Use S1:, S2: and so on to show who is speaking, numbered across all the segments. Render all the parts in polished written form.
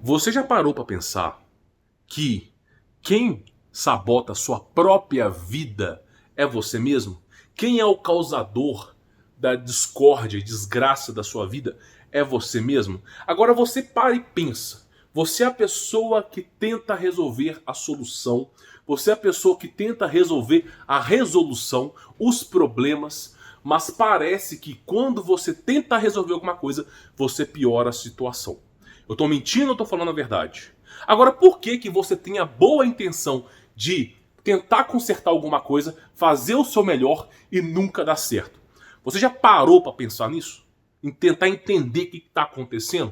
S1: Você já parou para pensar que quem sabota a sua própria vida é você mesmo? Quem é o causador da discórdia e desgraça da sua vida é você mesmo? Agora você para e pensa. Você é a pessoa que tenta resolver a solução. Você é a pessoa que tenta resolver a resolução, os problemas. Mas parece que quando você tenta resolver alguma coisa, você piora a situação. Eu tô mentindo ou tô falando a verdade? Agora, por que que você tem a boa intenção de tentar consertar alguma coisa, fazer o seu melhor e nunca dá certo? Você já parou para pensar nisso? Em tentar entender o que está acontecendo?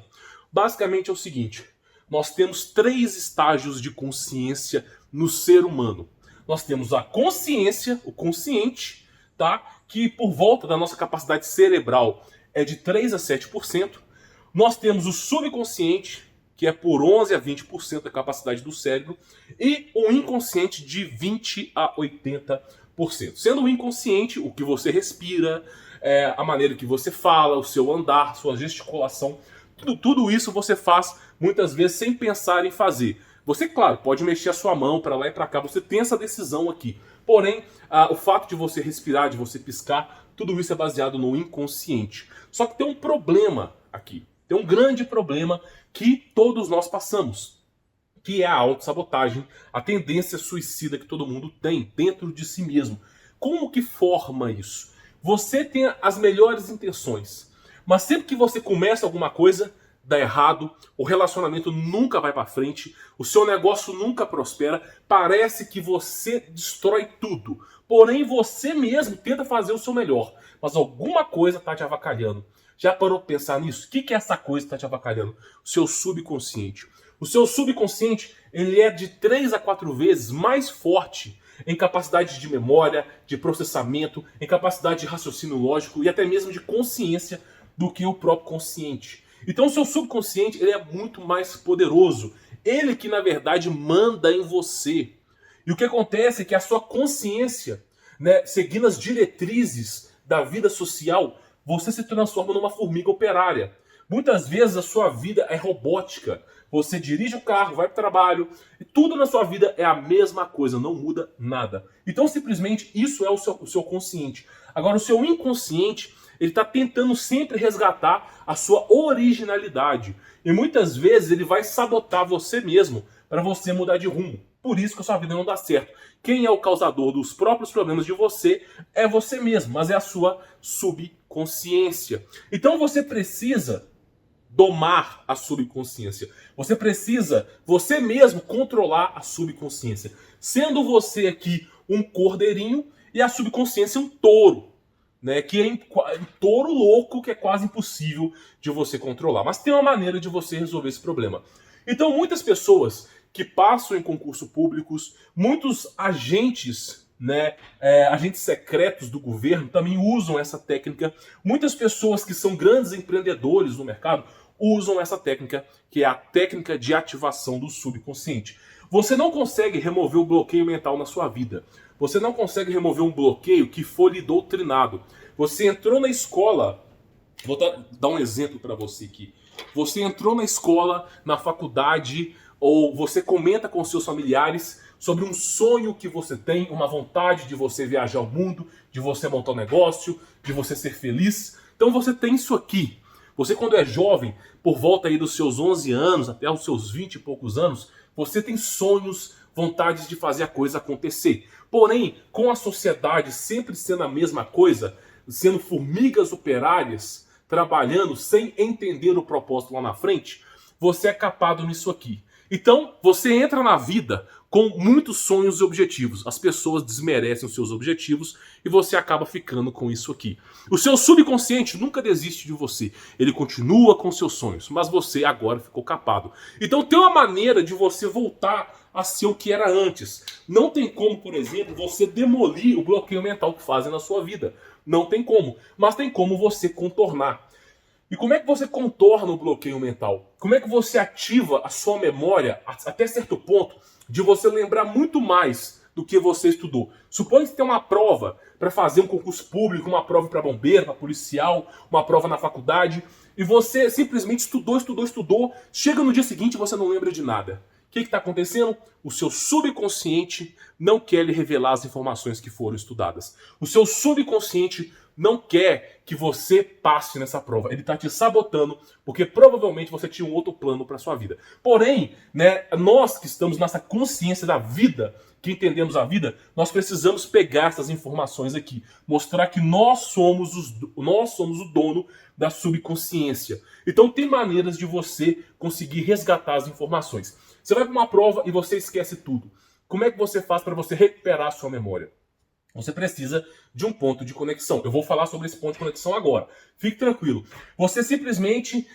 S1: Basicamente é o seguinte: nós temos três estágios de consciência no ser humano. Nós temos a consciência, o consciente, tá? Que por volta da nossa capacidade cerebral é de 3 a 7%. Nós temos o subconsciente, que é por 11 a 20% da capacidade do cérebro, e o inconsciente de 20 a 80%. Sendo o inconsciente o que você respira, a maneira que você fala, o seu andar, sua gesticulação, tudo isso você faz muitas vezes sem pensar em fazer. Você, claro, pode mexer a sua mão para lá e para cá, você tem essa decisão aqui. Porém, o fato de você respirar, de você piscar, tudo isso é baseado no inconsciente. Só que tem um problema aqui. Tem um grande problema que todos nós passamos, que é a autossabotagem, a tendência suicida que todo mundo tem dentro de si mesmo. Como que forma isso? Você tem as melhores intenções, mas sempre que você começa alguma coisa, dá errado, o relacionamento nunca vai para frente, o seu negócio nunca prospera, parece que você destrói tudo. Porém, você mesmo tenta fazer o seu melhor, mas alguma coisa está te avacalhando. Já parou para pensar nisso? O que é essa coisa que está te avacalhando? O seu subconsciente. O seu subconsciente ele é de 3 a 4 vezes mais forte em capacidade de memória, de processamento, em capacidade de raciocínio lógico e até mesmo de consciência do que o próprio consciente. Então o seu subconsciente ele é muito mais poderoso. Ele que na verdade manda em você. E o que acontece é que a sua consciência, né, seguindo as diretrizes da vida social, você se transforma numa formiga operária. Muitas vezes a sua vida é robótica. Você dirige o carro, vai para o trabalho, e tudo na sua vida é a mesma coisa, não muda nada. Então simplesmente isso é o seu consciente. Agora o seu inconsciente, ele está tentando sempre resgatar a sua originalidade. E muitas vezes ele vai sabotar você mesmo para você mudar de rumo. Por isso que a sua vida não dá certo. Quem é o causador dos próprios problemas de você é você mesmo, mas é a sua subconsciência. Então você precisa domar a subconsciência. Você precisa, você mesmo, controlar a subconsciência. Sendo você aqui um cordeirinho e a subconsciência um touro. Né, que é um touro louco que é quase impossível de você controlar. Mas tem uma maneira de você resolver esse problema. Então muitas pessoas que passam em concursos públicos, muitos agentes, né, agentes secretos do governo também usam essa técnica. Muitas pessoas que são grandes empreendedores no mercado usam essa técnica, que é a técnica de ativação do subconsciente. Você não consegue remover o bloqueio mental na sua vida. Você não consegue remover um bloqueio que foi lhe doutrinado. Você entrou na escola, vou dar um exemplo para você aqui. Você entrou na escola, na faculdade, ou você comenta com seus familiares sobre um sonho que você tem, uma vontade de você viajar ao mundo, de você montar um negócio, de você ser feliz. Então você tem isso aqui. Você quando é jovem, por volta aí dos seus 11 anos, até os seus 20 e poucos anos, você tem sonhos, vontades de fazer a coisa acontecer. Porém, com a sociedade sempre sendo a mesma coisa, sendo formigas operárias, trabalhando sem entender o propósito lá na frente, você é capado nisso aqui. Então, você entra na vida com muitos sonhos e objetivos. As pessoas desmerecem os seus objetivos e você acaba ficando com isso aqui. O seu subconsciente nunca desiste de você. Ele continua com seus sonhos, mas você agora ficou capado. Então tem uma maneira de você voltar a ser o que era antes. Não tem como, por exemplo, você demolir o bloqueio mental que fazem na sua vida. Não tem como. Mas tem como você contornar. E como é que você contorna o bloqueio mental? Como é que você ativa a sua memória até certo ponto de você lembrar muito mais do que você estudou? Suponha que você tem uma prova para fazer um concurso público, uma prova para bombeiro, para policial, uma prova na faculdade, e você simplesmente estudou, chega no dia seguinte e você não lembra de nada. O que está acontecendo? O seu subconsciente não quer lhe revelar as informações que foram estudadas. O seu subconsciente não quer que você passe nessa prova. Ele está te sabotando, porque provavelmente você tinha um outro plano para sua vida. Porém, né, nós que estamos nessa consciência da vida, que entendemos a vida, nós precisamos pegar essas informações aqui, mostrar que nós somos o dono da subconsciência. Então tem maneiras de você conseguir resgatar as informações. Você vai para uma prova e você esquece tudo. Como é que você faz para você recuperar a sua memória? Você precisa de um ponto de conexão. Eu vou falar sobre esse ponto de conexão agora. Fique tranquilo. Você simplesmente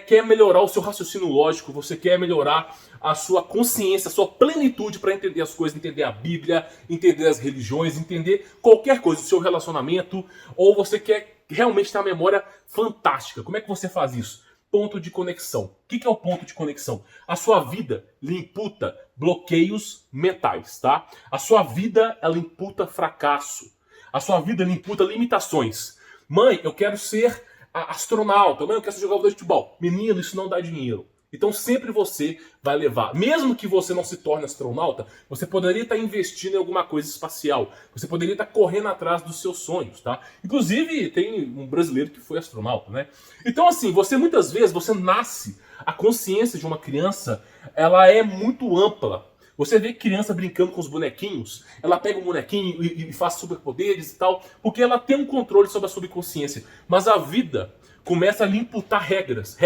S1: quer melhorar o seu raciocínio lógico, você quer melhorar a sua consciência, a sua plenitude para entender as coisas, entender a Bíblia, entender as religiões, entender qualquer coisa, o seu relacionamento, ou você quer realmente ter uma memória fantástica. Como é que você faz isso? Ponto de conexão. O que é o ponto de conexão? A sua vida lhe imputa bloqueios mentais, tá? A sua vida, ela imputa fracasso. A sua vida lhe imputa limitações. Mãe, eu quero ser astronauta. Mãe, eu quero ser jogador de futebol. Menino, isso não dá dinheiro. Então sempre você vai levar. Mesmo que você não se torne astronauta, você poderia estar investindo em alguma coisa espacial. Você poderia estar correndo atrás dos seus sonhos, tá? Inclusive, tem um brasileiro que foi astronauta, né? Então, assim, muitas vezes, você nasce, a consciência de uma criança, ela é muito ampla. Você vê criança brincando com os bonequinhos, ela pega um bonequinho e faz superpoderes e tal, porque ela tem um controle sobre a subconsciência. Mas a vida começa a lhe imputar regras,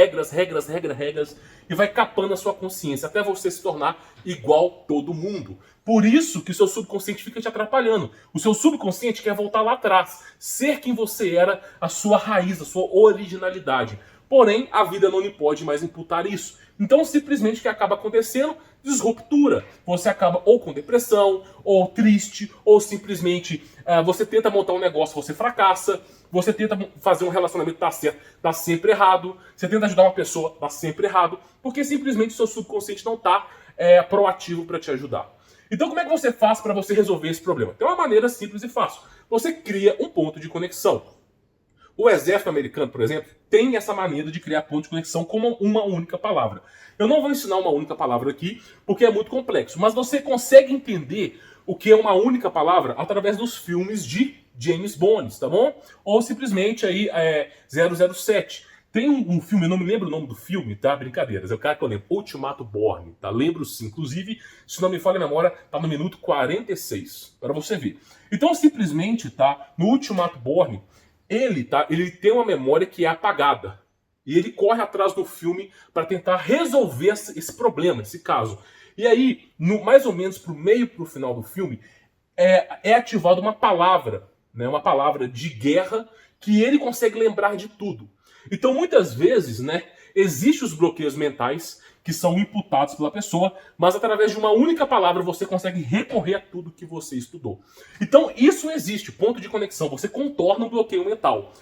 S1: e vai capando a sua consciência, até você se tornar igual todo mundo. Por isso que o seu subconsciente fica te atrapalhando. O seu subconsciente quer voltar lá atrás, ser quem você era, a sua raiz, a sua originalidade. Porém, a vida não lhe pode mais imputar isso. Então, simplesmente o que acaba acontecendo? Disruptura. Você acaba ou com depressão, ou triste, ou simplesmente você tenta montar um negócio, você fracassa. Você tenta fazer um relacionamento dar certo, dá sempre errado. Você tenta ajudar uma pessoa, dá sempre errado. Porque simplesmente o seu subconsciente não está proativo para te ajudar. Então, como é que você faz para você resolver esse problema? Tem uma maneira simples e fácil. Você cria um ponto de conexão. O exército americano, por exemplo, tem essa maneira de criar ponto de conexão com uma única palavra. Eu não vou ensinar uma única palavra aqui, porque é muito complexo. Mas você consegue entender o que é uma única palavra através dos filmes de James Bond, tá bom? Ou simplesmente aí 007. Tem um filme, eu não me lembro o nome do filme, tá? Brincadeiras, é o cara que eu lembro, Ultimato Bourne, tá? Lembro sim. Inclusive, se não me falha a memória, tá no minuto 46, para você ver. Então, simplesmente, tá? No Ultimato Bourne, ele tem uma memória que é apagada. E ele corre atrás do filme para tentar resolver esse problema, esse caso. E aí, mais ou menos pro meio pro final do filme, é ativada uma palavra, né, uma palavra de guerra que ele consegue lembrar de tudo. Então, muitas vezes, né, existem os bloqueios mentais que são imputados pela pessoa, mas através de uma única palavra você consegue recorrer a tudo que você estudou. Então, isso existe, ponto de conexão. Você contorna um bloqueio mental.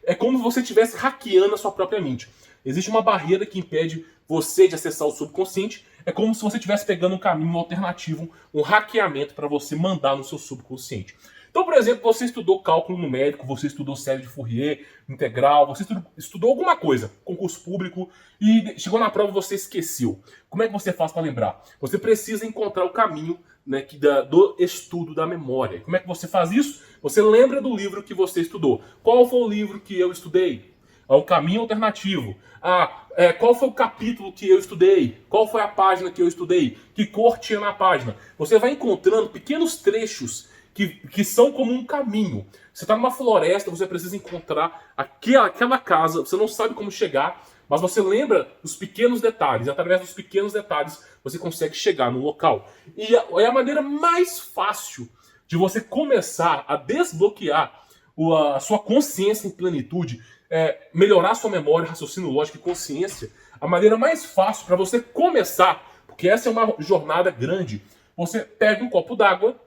S1: É como se você estivesse hackeando a sua própria mente. Existe uma barreira que impede você de acessar o subconsciente. É como se você estivesse pegando um caminho alternativo, um hackeamento para você mandar no seu subconsciente. Então, por exemplo, você estudou cálculo numérico, você estudou série de Fourier, integral, você estudou alguma coisa, concurso público, e chegou na prova e você esqueceu. Como é que você faz para lembrar? Você precisa encontrar o caminho, né, do estudo da memória. Como é que você faz isso? Você lembra do livro que você estudou. Qual foi o livro que eu estudei? É um caminho alternativo. Qual foi o capítulo que eu estudei? Qual foi a página que eu estudei? Que cor tinha na página? Você vai encontrando pequenos trechos que são como um caminho. Você está numa floresta, você precisa encontrar aquela casa, você não sabe como chegar, mas você lembra dos pequenos detalhes. E através dos pequenos detalhes você consegue chegar no local. E é a maneira mais fácil de você começar a desbloquear a sua consciência em plenitude, melhorar a sua memória, raciocínio lógico e consciência. A maneira mais fácil para você começar, porque essa é uma jornada grande, você pega um copo d'água,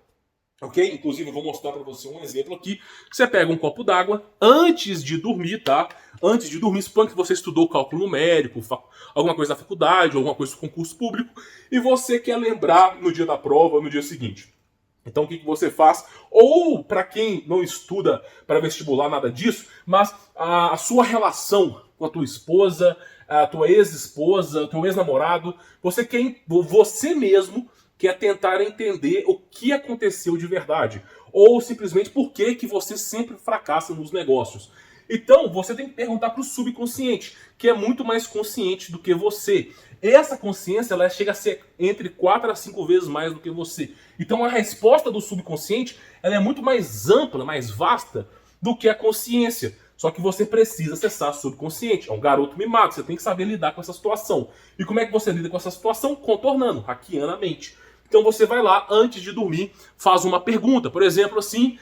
S1: ok? Inclusive eu vou mostrar para você um exemplo aqui. Você pega um copo d'água antes de dormir, tá? Antes de dormir, suponha que você estudou cálculo numérico, alguma coisa da faculdade, alguma coisa do concurso público, e você quer lembrar no dia da prova, no dia seguinte. Então o que você faz? Ou para quem não estuda para vestibular nada disso, mas a sua relação com a tua esposa, a tua ex-esposa, o teu ex-namorado. Você mesmo quer tentar entender o que aconteceu de verdade. Ou simplesmente por que você sempre fracassa nos negócios. Então, você tem que perguntar para o subconsciente, que é muito mais consciente do que você. Essa consciência ela chega a ser entre 4 a 5 vezes mais do que você. Então, a resposta do subconsciente ela é muito mais ampla, mais vasta do que a consciência. Só que você precisa acessar o subconsciente. É um garoto mimado, você tem que saber lidar com essa situação. E como é que você lida com essa situação? Contornando, hackeando a mente. Então você vai lá, antes de dormir, faz uma pergunta. Por exemplo, assim,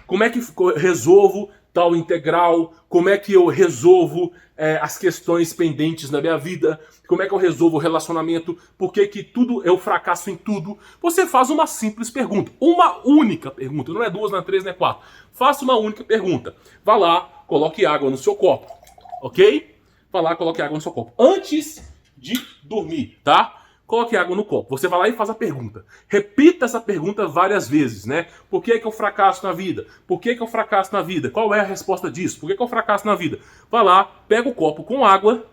S1: como é que eu resolvo tal integral? Como é que eu resolvo as questões pendentes na minha vida? Como é que eu resolvo o relacionamento? Por que tudo eu fracasso em tudo? Você faz uma simples pergunta. Uma única pergunta. Não é 2, não é 3, não é 4. Faça uma única pergunta. Vá lá, coloque água no seu copo. Ok? Vá lá, coloque água no seu copo. Antes de dormir, tá? Coloque água no copo. Você vai lá e faz a pergunta. Repita essa pergunta várias vezes, né? Por que eu fracasso na vida? Por que eu fracasso na vida? Qual é a resposta disso? Por que eu fracasso na vida? Vai lá, pega o copo com água,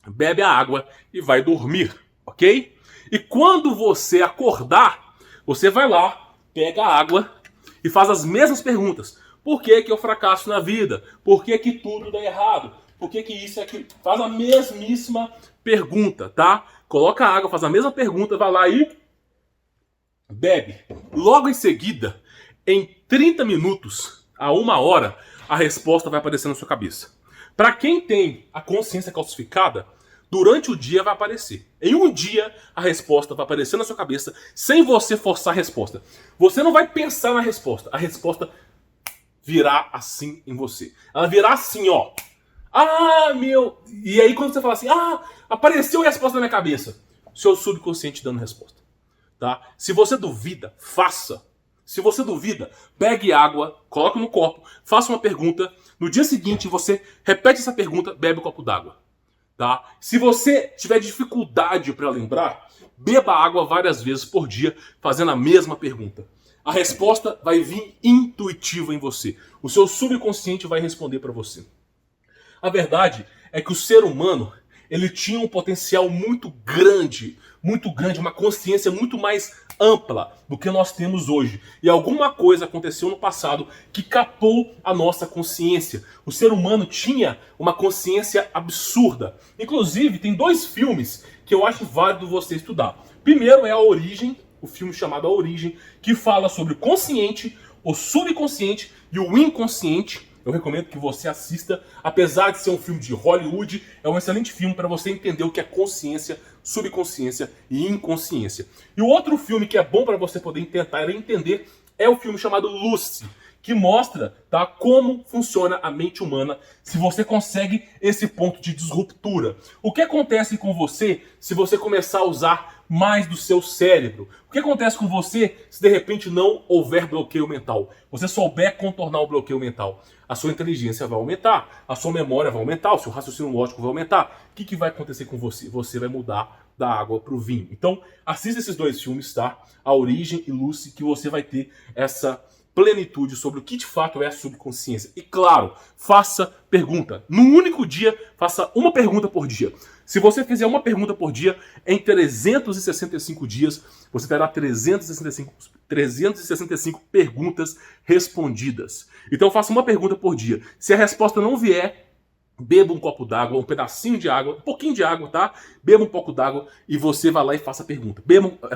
S1: bebe a água e vai dormir, ok? E quando você acordar, você vai lá, pega a água e faz as mesmas perguntas. Por que eu fracasso na vida? Por que tudo dá errado? Por que isso é aquilo? Faz a mesmíssima pergunta, tá? Coloca a água, faz a mesma pergunta, vai lá e bebe. Logo em seguida, em 30 minutos a 1 hora, a resposta vai aparecer na sua cabeça. Para quem tem a consciência calcificada, durante o dia vai aparecer. Em um dia, a resposta vai aparecer na sua cabeça, sem você forçar a resposta. Você não vai pensar na resposta. A resposta virá assim em você. Ela virá assim, ó. Ah, meu... E aí quando você fala assim, apareceu a resposta na minha cabeça. Seu subconsciente dando resposta. Tá? Se você duvida, faça. Se você duvida, pegue água, coloque no copo, faça uma pergunta. No dia seguinte, você repete essa pergunta, bebe um copo d'água. Tá? Se você tiver dificuldade para lembrar, beba água várias vezes por dia, fazendo a mesma pergunta. A resposta vai vir intuitiva em você. O seu subconsciente vai responder para você. A verdade é que o ser humano ele tinha um potencial muito grande, uma consciência muito mais ampla do que nós temos hoje. E alguma coisa aconteceu no passado que capou a nossa consciência. O ser humano tinha uma consciência absurda. Inclusive, tem 2 filmes que eu acho válido você estudar. Primeiro é A Origem, o filme chamado A Origem, que fala sobre o consciente, o subconsciente e o inconsciente. Eu recomendo que você assista, apesar de ser um filme de Hollywood, é um excelente filme para você entender o que é consciência, subconsciência e inconsciência. E o outro filme que é bom para você poder tentar entender é o filme chamado Lucy, que mostra, tá, como funciona a mente humana se você consegue esse ponto de disruptura. O que acontece com você se você começar a usar mais do seu cérebro? O que acontece com você se de repente não houver bloqueio mental? Você souber contornar o bloqueio mental. A sua inteligência vai aumentar, a sua memória vai aumentar, o seu raciocínio lógico vai aumentar. O que vai acontecer com você? Você vai mudar da água para o vinho. Então, assista esses 2 filmes, tá? A Origem e Lucy, que você vai ter essa plenitude sobre o que de fato é a subconsciência. E claro, faça pergunta. Num único dia, faça uma pergunta por dia. Se você fizer uma pergunta por dia, em 365 dias, você terá 365 perguntas respondidas. Então faça uma pergunta por dia. Se a resposta não vier, beba um copo d'água, um pedacinho de água, um pouquinho de água, tá? Beba um pouco d'água e você vai lá e faça a pergunta.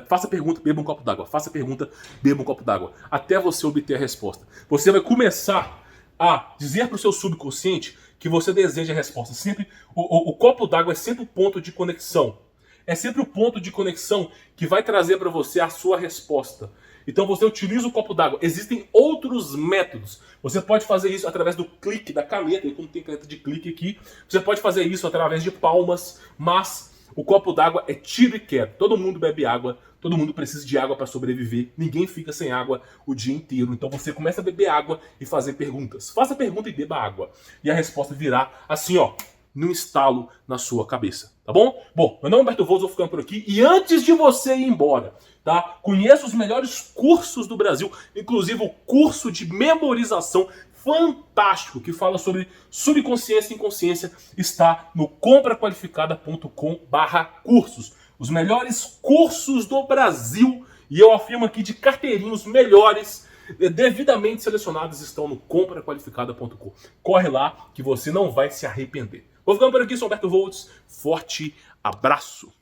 S1: Faça a pergunta, beba um copo d'água. Faça a pergunta, beba um copo d'água. Até você obter a resposta. Você vai começar a dizer para o seu subconsciente que você deseja a resposta. Sempre, o copo d'água é sempre o ponto de conexão. É sempre o ponto de conexão que vai trazer para você a sua resposta. Então você utiliza o copo d'água. Existem outros métodos. Você pode fazer isso através do clique da caneta. E como tem caneta de clique aqui, você pode fazer isso através de palmas. Mas o copo d'água é tiro e queda. Todo mundo bebe água. Todo mundo precisa de água para sobreviver. Ninguém fica sem água o dia inteiro. Então você começa a beber água e fazer perguntas. Faça pergunta e beba água. E a resposta virá assim, ó, num estalo na sua cabeça. Tá bom? Bom, meu nome é Humberto Volz, vou ficando por aqui. E antes de você ir embora, tá? Conheça os melhores cursos do Brasil, inclusive o curso de memorização fantástico que fala sobre subconsciência e inconsciência está no compraqualificada.com/cursos. Os melhores cursos do Brasil, e eu afirmo aqui de carteirinha, os melhores devidamente selecionados estão no compraqualificada.com. Corre lá que você não vai se arrepender. Vou ficando por aqui, sou Alberto Volts. Forte abraço.